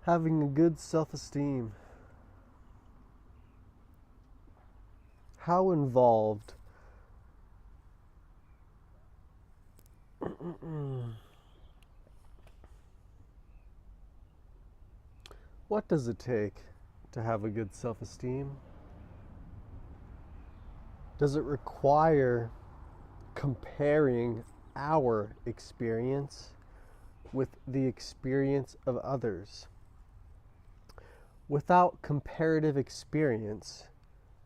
Having a good self-esteem. How involved what does it take to have a good self-esteem? Does it require comparing our experience with the experience of others? Without comparative experience,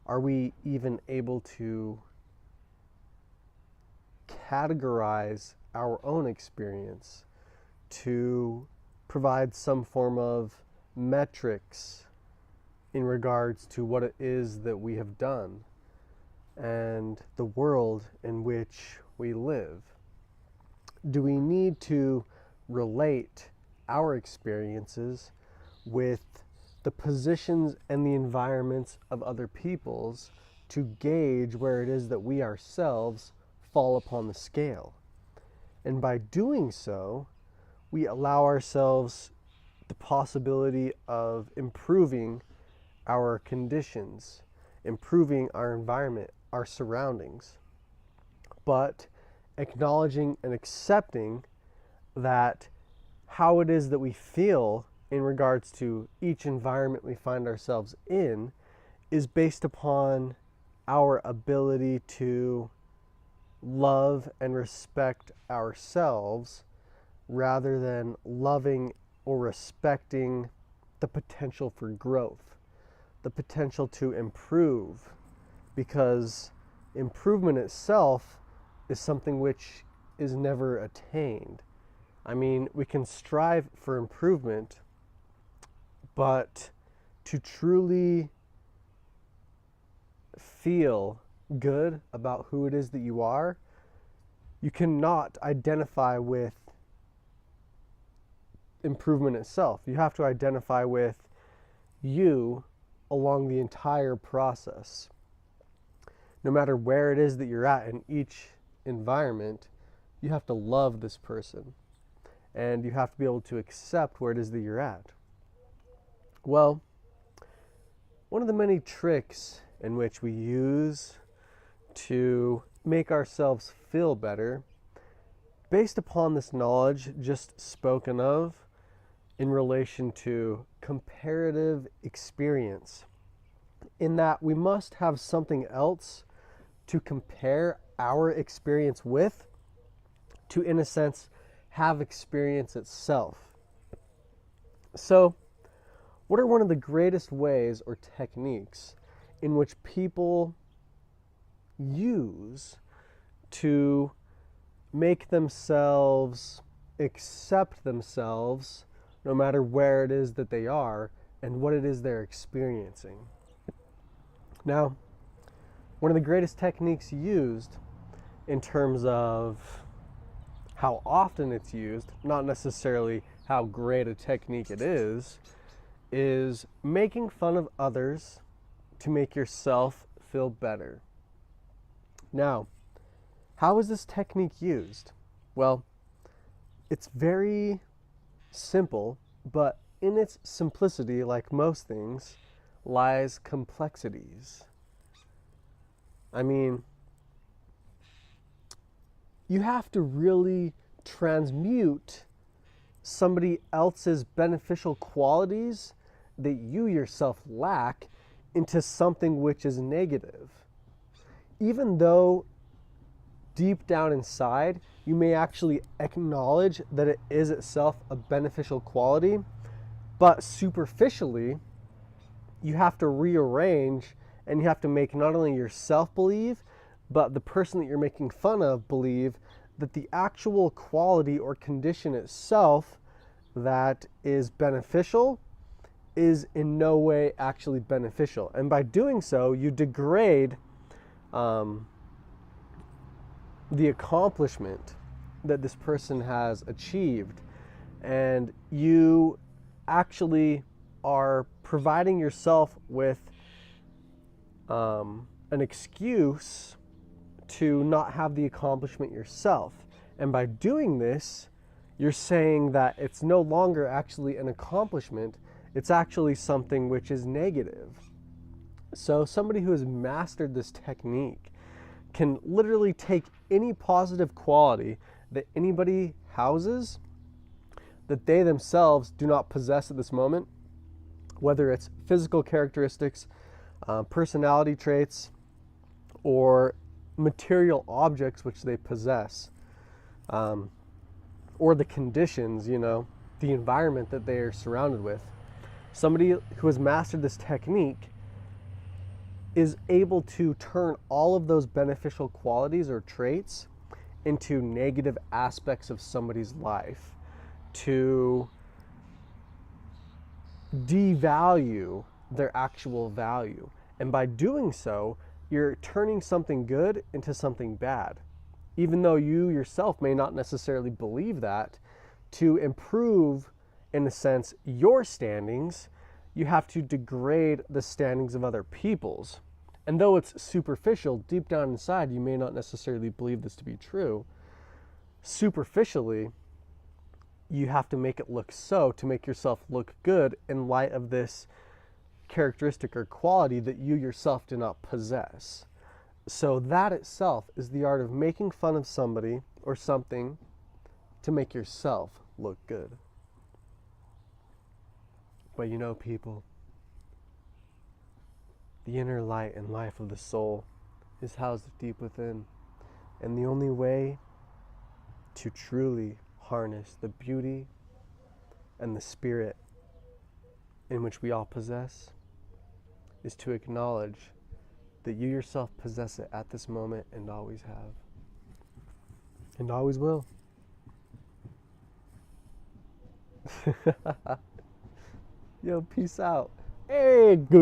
are we even able to categorize our own experience, to provide some form of metrics in regards to what it is that we have done and the world in which we live? Do we need to relate our experiences with the positions and the environments of other people's to gauge where it is that we ourselves fall upon the scale? And by doing so, we allow ourselves the possibility of improving our conditions, improving our environment, our surroundings, but acknowledging and accepting that how it is that we feel in regards to each environment we find ourselves in is based upon our ability to love and respect ourselves rather than loving or respecting the potential for growth, the potential to improve, because improvement itself is something which is never attained. I mean, we can strive for improvement, but to truly feel good about who it is that you are, you cannot identify with improvement itself. You have to identify with you along the entire process. No matter where it is that you're at in each environment, you have to love this person, and you have to be able to accept where it is that you're at. Well, one of the many tricks in which we use to make ourselves feel better, based upon this knowledge just spoken of in relation to comparative experience, in that we must have something else to compare our experience with, to, in a sense, have experience itself. So, what are one of the greatest ways or techniques in which people use to make themselves accept themselves no matter where it is that they are and what it is they're experiencing? Now, one of the greatest techniques used in terms of how often it's used, not necessarily how great a technique it is making fun of others to make yourself feel better. Now, how is this technique used? Well, it's very simple, but in its simplicity, like most things, lies complexities. I mean, you have to really transmute somebody else's beneficial qualities that you yourself lack into something which is negative. Even though deep down inside, you may actually acknowledge that it is itself a beneficial quality, but superficially, you have to rearrange and you have to make not only yourself believe, but the person that you're making fun of believe that the actual quality or condition itself that is beneficial is in no way actually beneficial. And by doing so, you degrade the accomplishment that this person has achieved, and you actually are providing yourself with an excuse to not have the accomplishment yourself. And by doing this, you're saying that it's no longer actually an accomplishment, it's actually something which is negative. So somebody who has mastered this technique can literally take any positive quality that anybody houses that they themselves do not possess at this moment, whether it's physical characteristics, personality traits, or material objects which they possess, or the conditions, the environment that they are surrounded with. Somebody who has mastered this technique is able to turn all of those beneficial qualities or traits into negative aspects of somebody's life, to devalue their actual value. And by doing so, you're turning something good into something bad. Even though you yourself may not necessarily believe that, to improve, in a sense, your standings, you have to degrade the standings of other people's. And though it's superficial, deep down inside, you may not necessarily believe this to be true. Superficially, you have to make it look so to make yourself look good in light of this characteristic or quality that you yourself do not possess. So that itself is the art of making fun of somebody or something to make yourself look good. But people, the inner light and life of the soul is housed deep within. And the only way to truly harness the beauty and the spirit in which we all possess is to acknowledge that you yourself possess it at this moment and always have. And always will. Yo, peace out. Hey, good.